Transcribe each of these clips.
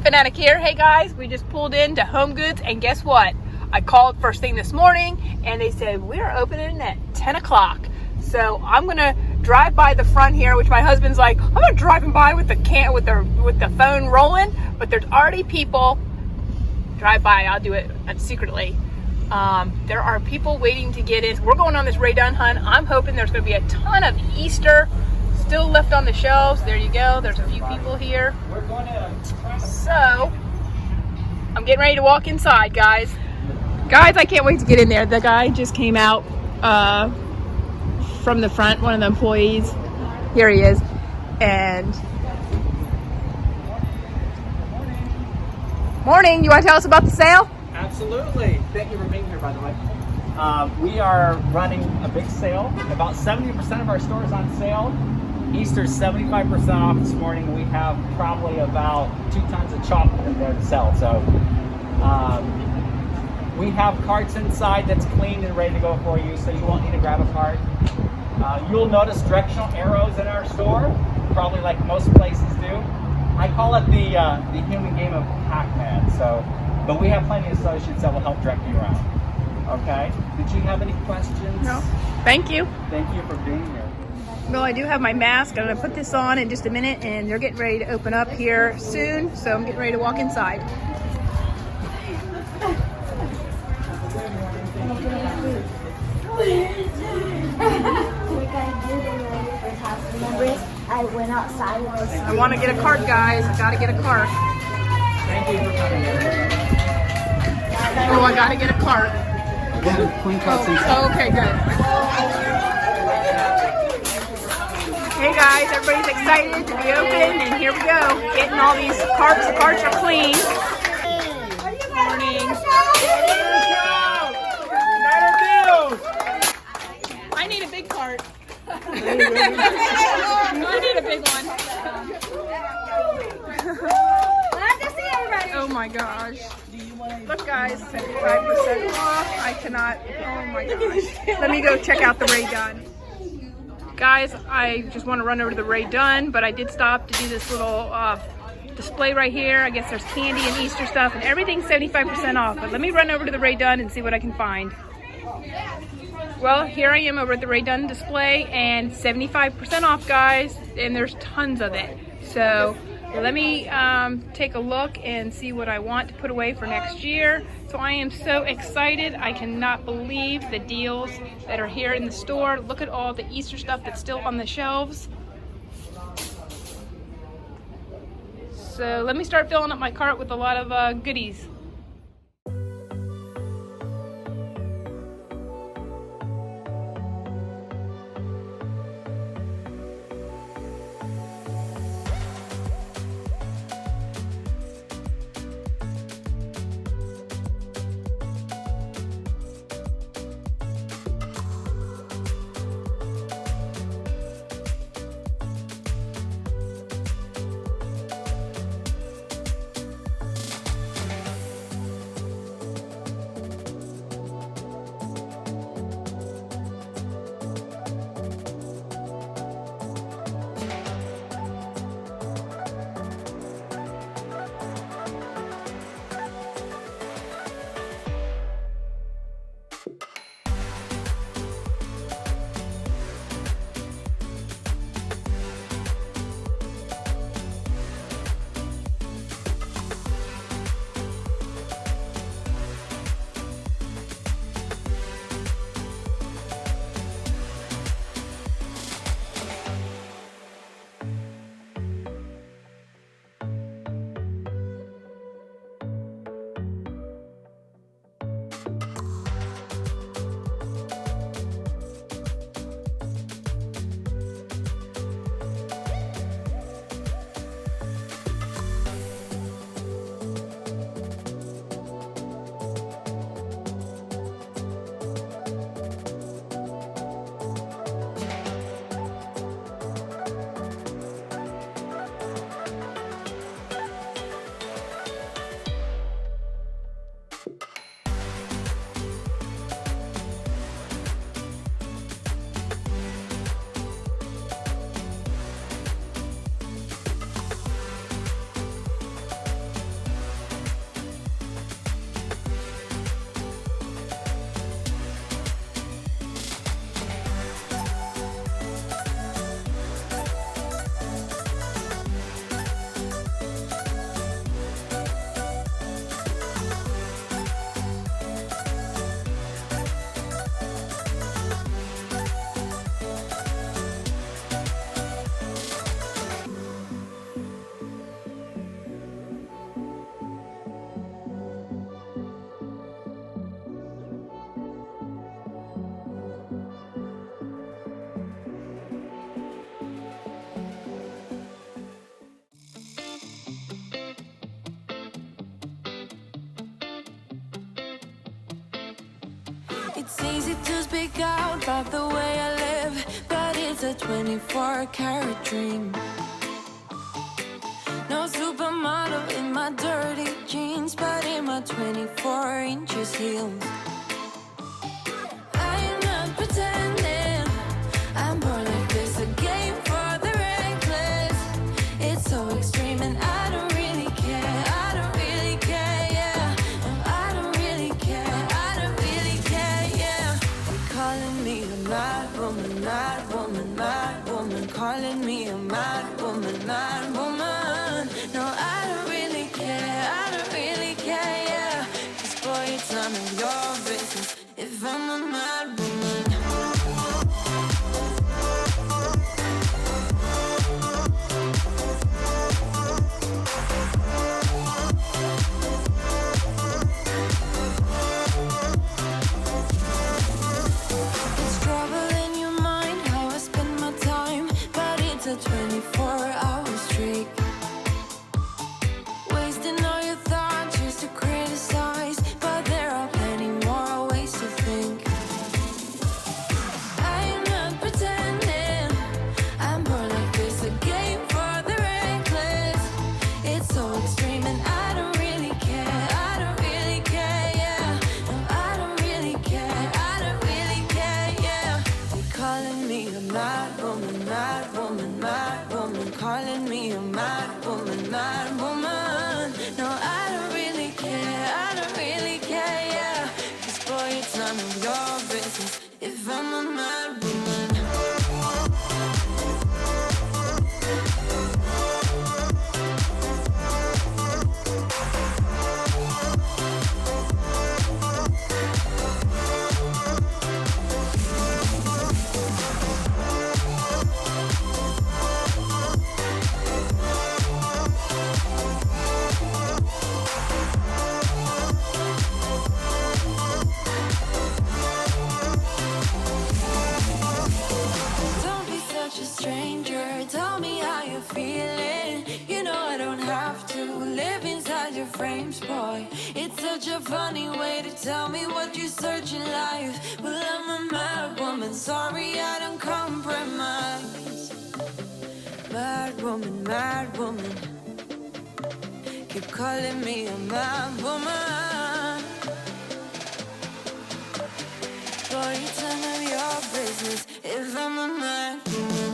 Fanatic here. Hey guys, we just pulled into Homegoods, and guess what? I called first thing this morning and they said we're opening at 10 o'clock. So I'm gonna drive by the front here, which my husband's like, I'm not driving by with the phone rolling, but there's already people. Drive by, I'll do it secretly. There are people waiting to get in. We're going on this Ray Dunn hunt. I'm hoping there's gonna be a ton of Easter still left on the shelves. There you go. There's a few people here. So I'm getting ready to walk inside, guys. Guys, I can't wait to get in there. The guy just came out from the front, one of the employees. Here he is. And morning. You want to tell us about the sale? Absolutely. Thank you for being here, by the way. We are running a big sale. About 70% of our store is on sale. Easter's 75% off this morning. We have probably about 2 tons of chocolate in there to sell. So we have carts inside that's cleaned and ready to go for you, so you won't need to grab a cart. You'll notice directional arrows in our store, probably like most places do. I call it the human game of Pac-Man. So, but we have plenty of associates that will help direct you around. Okay? Did you have any questions? No. Thank you. Thank you for being here. Well, I do have my mask. I'm going to put this on in just a minute, and they're getting ready to open up here soon, so I'm getting ready to walk inside. I went outside. I want to get a cart, guys. I got to get a cart. Thank you for coming. Oh, I got to get a cart. Again, clean carts inside. Oh, okay, good. Hey guys, everybody's excited to be open, and here we go. Getting all these carts. The carts are clean. Morning. I need a big cart. I need a big one. Oh my gosh. Look guys, 75% off. I cannot, oh my gosh. Let me go check out the Ray Dunn. Guys, I just want to run over to the Ray Dunn, but I did stop to do this little display right here. I guess there's candy and Easter stuff, and everything's 75% off. But let me run over to the Ray Dunn and see what I can find. Well, here I am over at the Ray Dunn display, and 75% off, guys, and there's tons of it. So let me take a look and see what I want to put away for next year. So I am so excited. I cannot believe the deals that are here in the store. Look at all the Easter stuff that's still on the shelves. So let me start filling up my cart with a lot of goodies. It's easy to speak out about the way I live, but it's a 24-karat dream. No supermodel in my dirty jeans, but in my 24 inches heels. I'm not pretending, I'm born like this, a game for the reckless. It's so extreme and I don't really care, I don't really care, yeah. No, I don't really care, I don't really care, yeah. They're calling me a mad woman, mad woman, mad woman. Calling me a mad woman, mad woman. No, I don't really care, I don't really care, yeah. 'Cause boy, it's none of your business if I'm a mad woman. It's trouble in your mind how I spend my time, but it's a 24-hour streak. Wasting all your thoughts just to criticize, but there are plenty more ways to think. I'm not pretending, I'm born like this, a game for the reckless. It's so extreme and I don't really care, I don't really care, yeah. No, I don't really care, I don't really care, yeah. They're calling me a mad woman, mad woman, mad woman. Calling me a mad woman, mad woman. No, I don't really care, I don't really care, yeah. 'Cause boy, it's none of your business if I'm a mad woman. Don't be such a stranger, tell me how you're feeling. You know I don't have to live inside your frames, boy. It's such a funny way to tell me what you search in life. Well, I'm a mad woman, sorry I don't compromise. Mad woman, mad woman. Keep calling me a mad woman. Boy, it's none of your business if I'm a mad woman.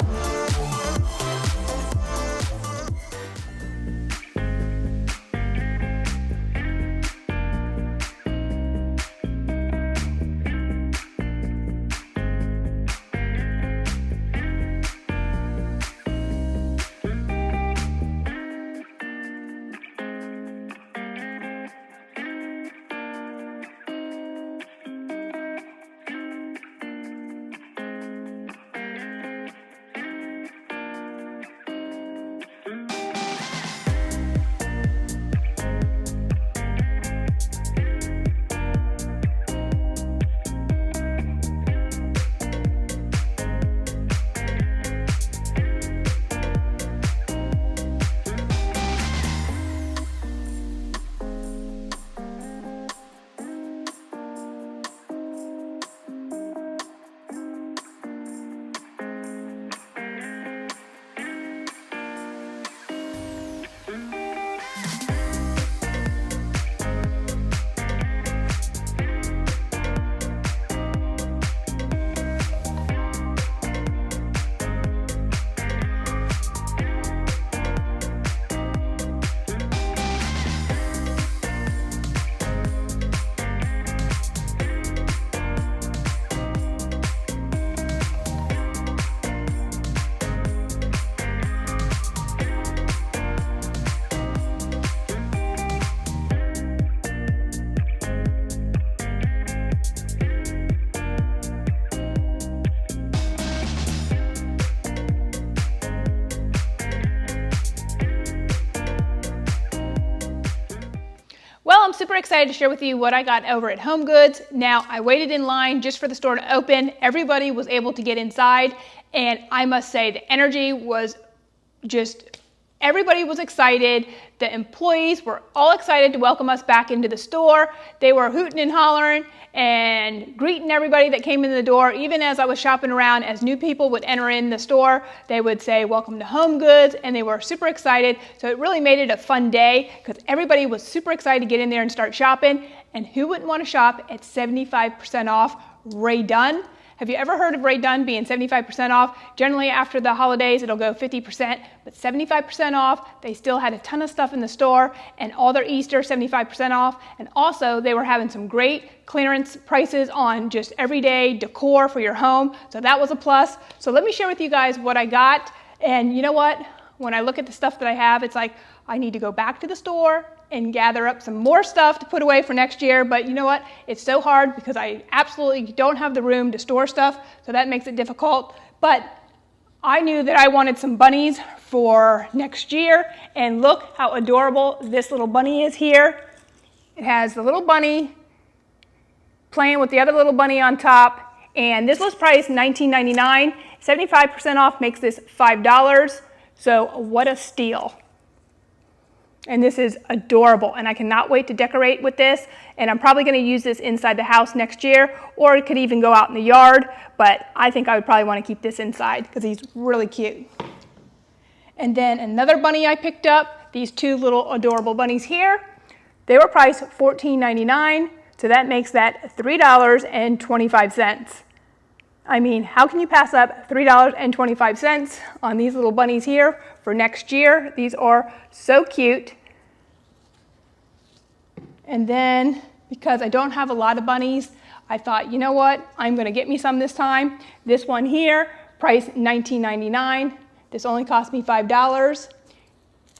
Well, I'm super excited to share with you what I got over at Homegoods. Now, I waited in line just for the store to open. Everybody was able to get inside, and I must say the energy was just Everybody was excited. The employees were all excited to welcome us back into the store. They were hooting and hollering and greeting everybody that came in the door. Even as I was shopping around, as new people would enter in the store, they would say, "Welcome to Homegoods," and they were super excited. So it really made it a fun day because everybody was super excited to get in there and start shopping. And who wouldn't want to shop at 75% off Ray Dunn? Have you ever heard of Ray Dunn being 75% off? Generally after the holidays, it'll go 50%, but 75% off. They still had a ton of stuff in the store, and all their Easter 75% off. And also they were having some great clearance prices on just everyday decor for your home. So that was a plus. So let me share with you guys what I got. And you know what? When I look at the stuff that I have, it's like, I need to go back to the store and gather up some more stuff to put away for next year. But you know what? It's so hard because I absolutely don't have the room to store stuff, so that makes it difficult. But I knew that I wanted some bunnies for next year, and look how adorable this little bunny is here. It has the little bunny playing with the other little bunny on top, and this was priced $19.99. 75% off makes this $5, so what a steal. And this is adorable, and I cannot wait to decorate with this, and I'm probably going to use this inside the house next year, or it could even go out in the yard, but I think I would probably want to keep this inside because he's really cute. And then another bunny I picked up, these two little adorable bunnies here. They were priced $14.99, so that makes that $3.25. I mean, how can you pass up $3.25 on these little bunnies here for next year? These are so cute. And then, because I don't have a lot of bunnies, I thought, you know what? I'm going to get me some this time. This one here, priced $19.99. This only cost me $5.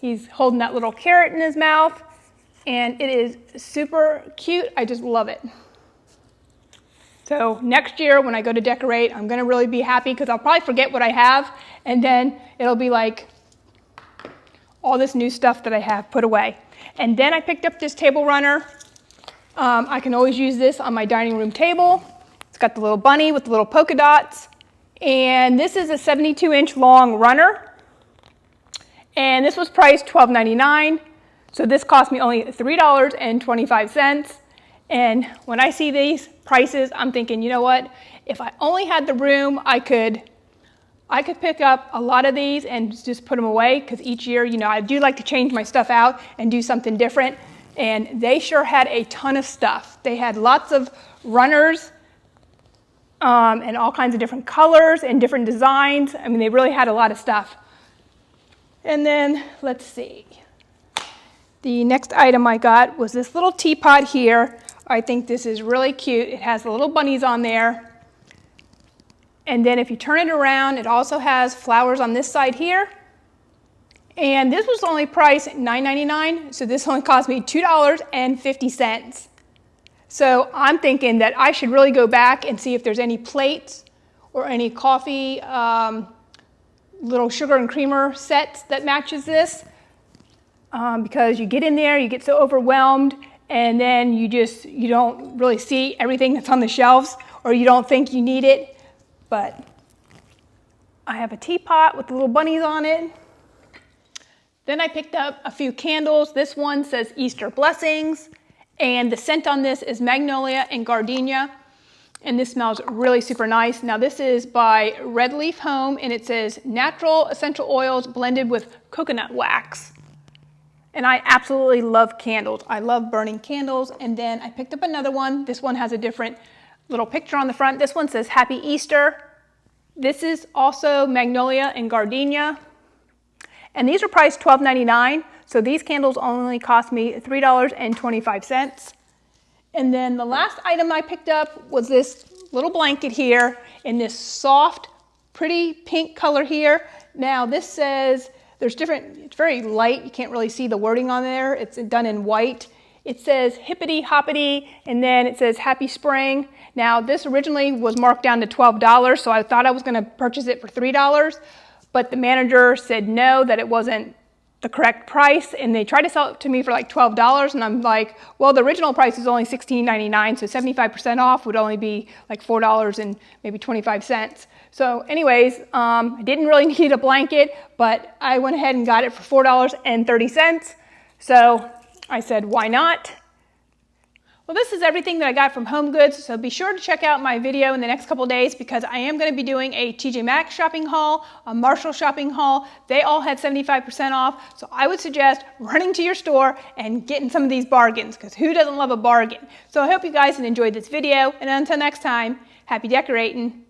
He's holding that little carrot in his mouth, and it is super cute. I just love it. So next year when I go to decorate, I'm going to really be happy because I'll probably forget what I have, and then it'll be like all this new stuff that I have put away. And then I picked up this table runner. I can always use this on my dining room table. It's got the little bunny with the little polka dots. And this is a 72-inch long runner. And this was priced $12.99. So this cost me only $3.25. And when I see these prices, I'm thinking, you know what? If I only had the room, I could pick up a lot of these and just put them away, because each year, you know, I do like to change my stuff out and do something different. And they sure had a ton of stuff. They had lots of runners and all kinds of different colors and different designs. I mean, they really had a lot of stuff. And then, let's see. The next item I got was this little teapot here. I think this is really cute. It has the little bunnies on there. And then if you turn it around, it also has flowers on this side here. And this was only priced $9.99, so this only cost me $2.50. So I'm thinking that I should really go back and see if there's any plates or any coffee, little sugar and creamer sets that matches this. Because you get in there, you get so overwhelmed, and then you don't really see everything that's on the shelves, or you don't think you need it. But I have a teapot with the little bunnies on it. Then I picked up a few candles. This one says Easter Blessings, and the scent on this is magnolia and gardenia, and this smells really super nice. Now this is by Red Leaf Home, and it says natural essential oils blended with coconut wax. And I absolutely love candles. I love burning candles. And then I picked up another one. This one has a different little picture on the front. This one says Happy Easter. This is also magnolia and gardenia. And these are priced $12.99. So these candles only cost me $3.25. And then the last item I picked up was this little blanket here in this soft, pretty pink color here. Now this says, there's different, it's very light. You can't really see the wording on there. It's done in white. It says hippity hoppity, and then it says happy spring. Now this originally was marked down to $12, so I thought I was gonna purchase it for $3, but the manager said no, that it wasn't the correct price, and they tried to sell it to me for like $12, and I'm like, well, the original price is only $16.99, so 75% off would only be like $4 and maybe 25 cents. So anyways, I didn't really need a blanket, but I went ahead and got it for $4.30. So I said, why not? Well, this is everything that I got from Homegoods, so be sure to check out my video in the next couple days because I am going to be doing a TJ Maxx shopping haul, a Marshall shopping haul. They all had 75% off, so I would suggest running to your store and getting some of these bargains because who doesn't love a bargain? So I hope you guys enjoyed this video, and until next time, happy decorating.